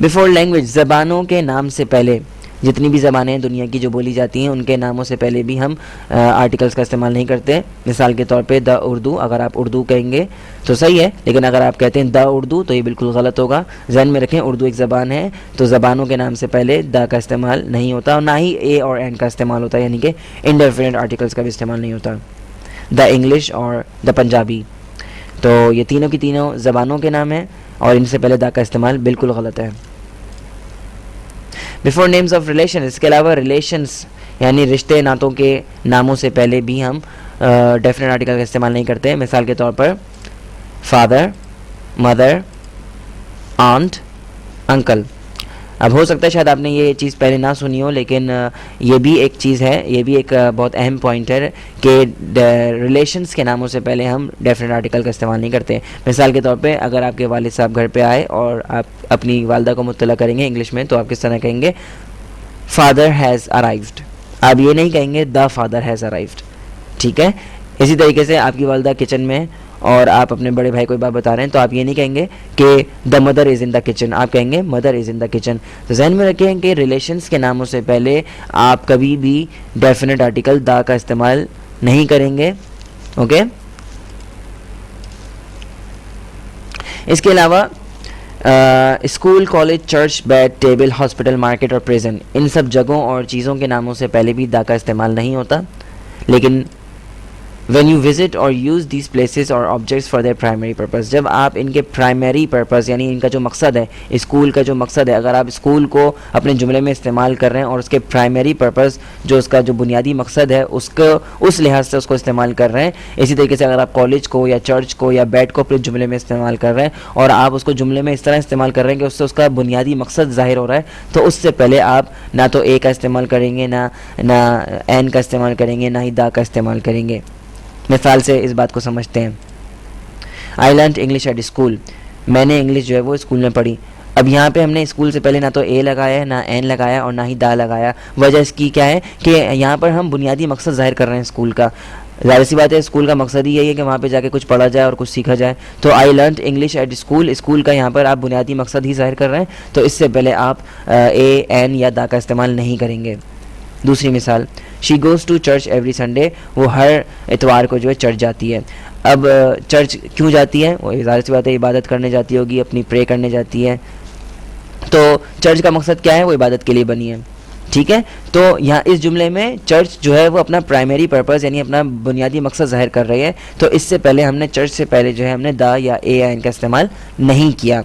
Before language, زبانوں کے نام سے پہلے، جتنی بھی زبانیں دنیا کی جو بولی جاتی ہیں ان کے ناموں سے پہلے بھی ہم آرٹیکلس کا استعمال نہیں کرتے. مثال کے طور پہ دا اردو، اگر آپ اردو کہیں گے تو صحیح ہے، لیکن اگر آپ کہتے ہیں دا اردو تو یہ بالکل غلط ہوگا. ذہن میں رکھیں اردو ایک زبان ہے، تو زبانوں کے نام سے پہلے دا کا استعمال نہیں ہوتا، اور نہ ہی اے اور این کا استعمال ہوتا ہے، یعنی کہ انڈیفینٹ آرٹیکلس کا بھی استعمال نہیں ہوتا. دا انگلش اور دا پنجابی، تو یہ تینوں کی تینوں زبانوں کے نام ہیں اور ان سے پہلے دا کا استعمال بالکل غلط ہے. بفور نیمز آف ریلیشن، اس کے علاوہ ریلیشنس یعنی رشتے ناتوں کے ناموں سے پہلے بھی ہم ڈیفینٹ آرٹیکل کا استعمال نہیں کرتے. مثال کے طور پر فادر، مدر، آنٹ، انکل. اب ہو سکتا ہے شاید آپ نے یہ چیز پہلے نہ سنی ہو، لیکن یہ بھی ایک چیز ہے، یہ بھی ایک بہت اہم پوائنٹ ہے کہ ریلیشنس کے ناموں سے پہلے ہم ڈیفینٹ آرٹیکل کا استعمال نہیں کرتے. مثال کے طور پہ اگر آپ کے والد صاحب گھر پہ آئے اور آپ اپنی والدہ کو مطلع کریں گے انگلش میں، تو آپ کس طرح کہیں گے؟ Father has arrived. آپ یہ نہیں کہیں گے دا فادر ہیز ارائیوڈ. ٹھیک ہے. اسی طریقے سے آپ کی والدہ کچن میں اور آپ اپنے بڑے بھائی کو بات بتا رہے ہیں، تو آپ یہ نہیں کہیں گے کہ the mother is in the kitchen, آپ کہیں گے mother is in the kitchen. تو ذہن میں رکھیں کہ ریلیشنس کے ناموں سے پہلے آپ کبھی بھی ڈیفینٹ آرٹیکل دا کا استعمال نہیں کریں گے. اوکے. اس کے علاوہ school, college, church, bed, table, hospital, market اور پریزن، ان سب جگہوں اور چیزوں کے ناموں سے پہلے بھی دا کا استعمال نہیں ہوتا. لیکن when you visit or use these places or objects for their primary purpose، جب آپ ان کے پرائمری پرپز یعنی ان کا جو مقصد ہے، اسکول کا جو مقصد ہے، اگر آپ اسکول کو اپنے جملے میں استعمال کر رہے ہیں اور اس کے پرائمری پرپز جو اس کا جو بنیادی مقصد ہے اس کو اس لحاظ سے اس کو استعمال کر رہے ہیں، اسی طریقے سے اگر آپ کالج کو یا چرچ کو یا بیڈ کو اپنے جملے میں استعمال کر رہے ہیں اور آپ اس کو جملے میں اس طرح استعمال کر رہے ہیں کہ اس سے اس کا بنیادی مقصد ظاہر ہو رہا ہے، تو اس سے پہلے آپ نہ تو اے کا استعمال کریں گے، نہ این کا استعمال کریں گے، نہ ہی دا کا استعمال کریں گے. مثال سے اس بات کو سمجھتے ہیں. I learned English at school, میں نے انگلش جو ہے وہ اسکول میں پڑھی. اب یہاں پہ ہم نے اسکول سے پہلے نہ تو اے لگایا ہے، نہ این لگایا اور نہ ہی دا لگایا. وجہ اس کی کیا ہے کہ یہاں پر ہم بنیادی مقصد ظاہر کر رہے ہیں اسکول کا. ظاہر سی بات ہے اسکول کا مقصد ہی یہی ہے کہ وہاں پہ جا کے کچھ پڑھا جائے اور کچھ سیکھا جائے. تو I learned English at school, school کا یہاں پر آپ بنیادی مقصد ہی ظاہر کر رہے ہیں، تو اس سے پہلے آپ اے، این یا دا کا استعمال نہیں کریں گے. دوسری مثال، she goes to church every Sunday, وہ ہر اتوار کو جو ہے چرچ جاتی ہے. اب چرچ کیوں جاتی ہے؟ وہ ظاہر سی بات ہے عبادت کرنے جاتی ہوگی، اپنی پرے کرنے جاتی ہے. تو چرچ کا مقصد کیا ہے؟ وہ عبادت کے لیے بنی ہے. ٹھیک ہے. تو یہاں اس جملے میں چرچ جو ہے وہ اپنا پرائمری پرپز یعنی اپنا بنیادی مقصد ظاہر کر رہی ہے، تو اس سے پہلے ہم نے چرچ سے پہلے جو ہے ہم نے دا یا اے یا این کا استعمال نہیں کیا.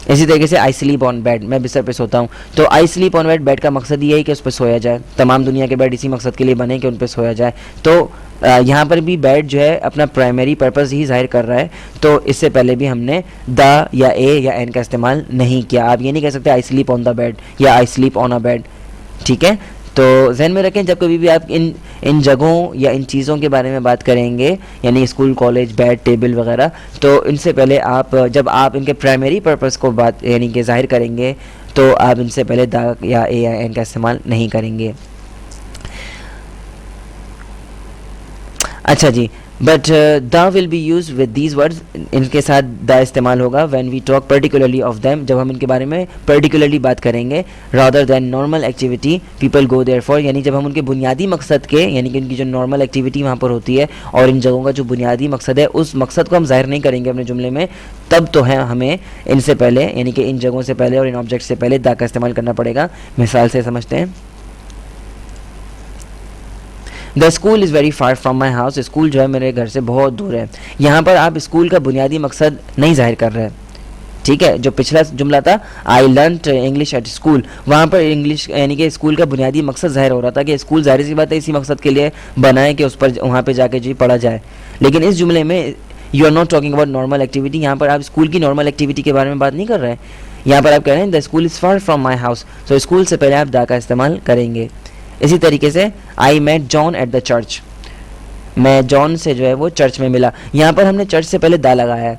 اسی طریقے سے آئی سلیپ آن بیڈ، میں بستر پہ سوتا ہوں. تو I sleep on bed, bed کا مقصد یہ ہے کہ اس پہ سویا جائے. تمام دنیا کے بیڈ اسی مقصد کے لیے بنے کہ ان پہ سویا جائے. تو یہاں پر بھی بیڈ جو ہے اپنا پرائمری پرپز ہی ظاہر کر رہا ہے، تو اس سے پہلے بھی ہم نے دا یا اے یا این کا استعمال نہیں کیا. آپ یہ نہیں کہہ سکتے آئی سلیپ آن دا بیڈ یا آئی سلیپ آن اے بیڈ. ٹھیک ہے. تو ذہن میں رکھیں جب کبھی بھی آپ ان جگہوں یا ان چیزوں کے بارے میں بات کریں گے، یعنی اسکول، کالج، بیڈ، ٹیبل وغیرہ، تو ان سے پہلے آپ جب آپ ان کے پرائمری پرپز کو بات یعنی کہ ظاہر کریں گے، تو آپ ان سے پہلے دا یا اے یا این کا استعمال نہیں کریں گے. اچھا جی. But they will be use with these words, ان کے ساتھ دا استعمال ہوگا when we talk particularly of them, جب ہم ان کے بارے میں پرٹیکولرلی بات کریں گے. Rather than normal activity people go there for, یعنی جب ہم ان کے بنیادی مقصد کے یعنی کہ ان کی جو نارمل ایکٹیویٹی وہاں پر ہوتی ہے اور ان جگہوں کا جو بنیادی مقصد ہے اس مقصد کو ہم ظاہر نہیں کریں گے اپنے جملے میں، تب تو ہے ہمیں ان سے پہلے یعنی کہ ان جگہوں سے پہلے اور ان آبجیکٹ سے پہلے دا کا استعمال کرنا پڑے گا. مثال سے سمجھتے ہیں. The school is very for from my house, school جو ہے میرے گھر سے بہت دور ہے. یہاں پر آپ اسکول کا بنیادی مقصد نہیں ظاہر کر رہے. ٹھیک ہے. جو پچھلا جملہ تھا I learned English at school, وہاں پر انگلش یعنی کہ اسکول کا بنیادی مقصد ظاہر ہو رہا تھا کہ اسکول ظاہر سی بات ہے اسی مقصد کے لیے بنا ہے کہ اس پر وہاں پہ جا کے جی پڑھا جائے. لیکن اس جملے میں you are not talking about normal activity, یہاں پر آپ اسکول کی نارمل ایکٹیویٹی کے بارے میں بات نہیں کر رہے ہیں. یہاں پر آپ کہہ رہے ہیں the school is for from my house, تو اسکول سے پہلے آپ دا کا استعمال کریں گے. اسی طریقے سے I met John at the church, میں جان سے جو ہے وہ چرچ میں ملا. یہاں پر ہم نے چرچ سے پہلے دا لگایا ہے.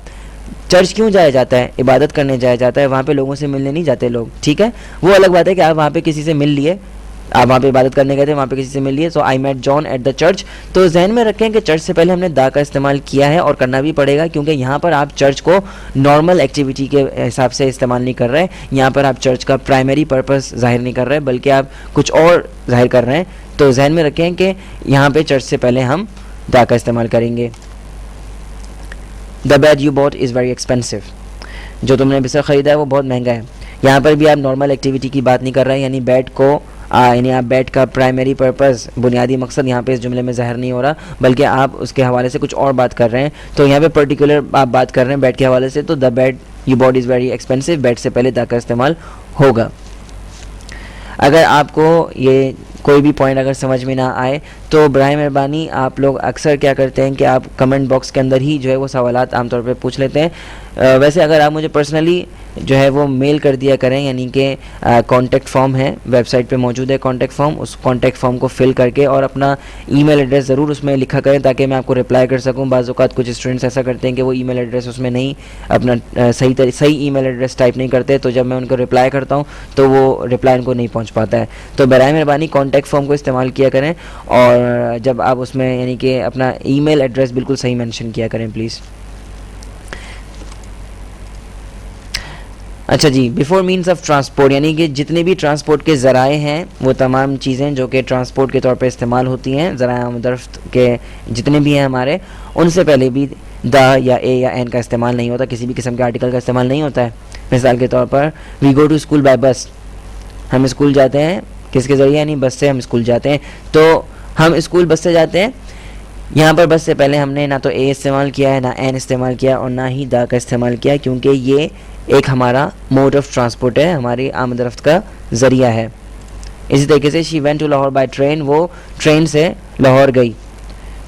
چرچ کیوں جایا جاتا ہے؟ عبادت کرنے جایا جاتا ہے. وہاں پہ لوگوں سے ملنے نہیں جاتے لوگ. ٹھیک ہے. وہ الگ بات ہے کہ آپ وہاں پہ کسی سے مل لیے آپ وہاں پہ عبادت کرنے گئے تھے, وہاں پہ کسی سے مل لیے, so I met John at the church. تو ذہن میں رکھیں کہ چرچ سے پہلے ہم نے دا کا استعمال کیا ہے اور کرنا بھی پڑے گا, کیونکہ یہاں پر آپ چرچ کو نارمل ایکٹیویٹی کے حساب سے استعمال نہیں کر رہے, یہاں پر آپ چرچ کا پرائمری پرپس ظاہر نہیں کر رہے بلکہ آپ کچھ اور ظاہر کر رہے ہیں. تو ذہن میں رکھیں کہ یہاں پہ چرچ سے پہلے ہم دا کا استعمال کریں گے. The bed you bought is very expensive, جو تم نے بستر خریدا ہے وہ بہت مہنگا ہے. یہاں پر بھی آپ نارمل ایکٹیویٹی کی بات نہیں کر رہے ہیں, یعنی بیڈ کو یعنی آپ بیڈ کا پرائمری پرپز, بنیادی مقصد یہاں پہ اس جملے میں ظاہر نہیں ہو رہا, بلکہ آپ اس کے حوالے سے کچھ اور بات کر رہے ہیں. تو یہاں پہ پرٹیکولر آپ بات کر رہے ہیں بیڈ کے حوالے سے, تو the bed you bought is very expensive, bed سے پہلے دا کا استعمال ہوگا. اگر آپ کو یہ کوئی بھی پوائنٹ اگر سمجھ میں نہ آئے تو براہ مہربانی آپ لوگ اکثر کیا کرتے ہیں کہ آپ کمنٹ باکس کے اندر ہی جو ہے وہ سوالات عام طور پہ پوچھ لیتے ہیں. ویسے اگر آپ مجھے پرسنلی جو ہے وہ میل کر دیا کریں, یعنی کہ کانٹیکٹ فارم ہے ویب سائٹ پہ موجود ہے کانٹیکٹ فارم, اس کانٹیکٹ فارم کو فل کر کے اور اپنا ای میل ایڈریس ضرور اس میں لکھا کریں تاکہ میں آپ کو رپلائی کر سکوں. بعض اوقات کچھ اسٹوڈنٹس ایسا کرتے ہیں کہ وہ ای میل ایڈریس اس میں نہیں اپنا صحیح ای میل ایڈریس ٹائپ نہیں کرتے, تو جب میں ان کو رپلائی کرتا ہوں تو وہ رپلائی ان کو نہیں پہنچ پاتا ہے. تو برائے مہربانی کانٹیکٹ فارم کو استعمال کیا کریں, اور جب آپ اس میں یعنی کہ اپنا ای میل ایڈریس بالکل صحیح مینشن کیا کریں پلیز. اچھا جی, بیفور مینس آف ٹرانسپورٹ, یعنی کہ جتنے بھی ٹرانسپورٹ کے ذرائع ہیں وہ تمام چیزیں جو کہ ٹرانسپورٹ کے طور پہ استعمال ہوتی ہیں, ذرائع آمد و رفت کے جتنے بھی ہیں ہمارے, ان سے پہلے بھی دا یا اے یا این کا استعمال نہیں ہوتا, کسی بھی قسم کے آرٹیکل کا استعمال نہیں ہوتا ہے. مثال کے طور پر وی گو ٹو اسکول بائی بس, ہم اسکول جاتے ہیں کس کے ذریعے, یعنی بس سے ہم اسکول جاتے ہیں. تو ہم اسکول بس سے جاتے ہیں, یہاں پر بس سے پہلے ہم نے نہ تو اے استعمال کیا ہے, نہ این استعمال کیا, اور نہ ہی دا کا استعمال کیا, کیونکہ یہ ایک ہمارا موڈ آف ٹرانسپورٹ ہے, ہماری آمد و رفت کا ذریعہ ہے. اسی طریقے سے she went to Lahore by train, وہ ٹرین سے لاہور گئی.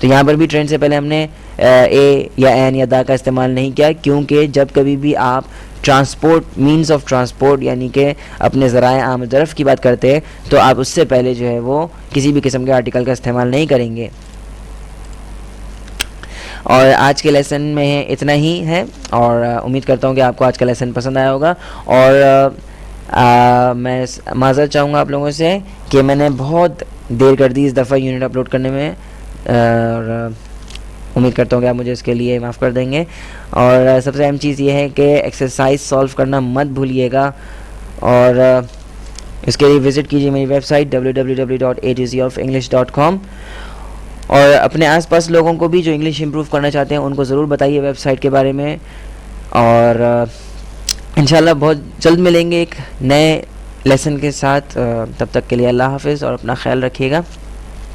تو یہاں پر بھی ٹرین سے پہلے ہم نے اے یا این یا دا کا استعمال نہیں کیا, کیونکہ جب کبھی بھی آپ ٹرانسپورٹ مینز آف ٹرانسپورٹ یعنی کہ اپنے ذرائع آمد و رفت کی بات کرتے ہیں تو آپ اس سے پہلے جو ہے وہ کسی بھی قسم کے آرٹیکل کا استعمال نہیں کریں گے. اور آج کے لیسن میں اتنا ہی ہے, اور امید کرتا ہوں کہ آپ کو آج کا لیسن پسند آیا ہوگا. اور میں معذرت چاہوں گا آپ لوگوں سے کہ میں نے بہت دیر کر دی اس دفعہ یونٹ اپلوڈ کرنے میں, اور امید کرتا ہوں کہ آپ مجھے اس کے لیے معاف کر دیں گے. اور سب سے اہم چیز یہ ہے کہ ایکسرسائز سولو کرنا مت بھولیے گا, اور اس کے لیے وزٹ کیجیے میری ویب سائٹ www.atzoffenglish.com. اور اپنے آس پاس لوگوں کو بھی جو انگلش امپروو کرنا چاہتے ہیں ان کو ضرور بتائیے ویب سائٹ کے بارے میں. اور انشاءاللہ بہت جلد ملیں گے ایک نئے لیسن کے ساتھ. تب تک کے لیے اللہ حافظ اور اپنا خیال رکھیے گا.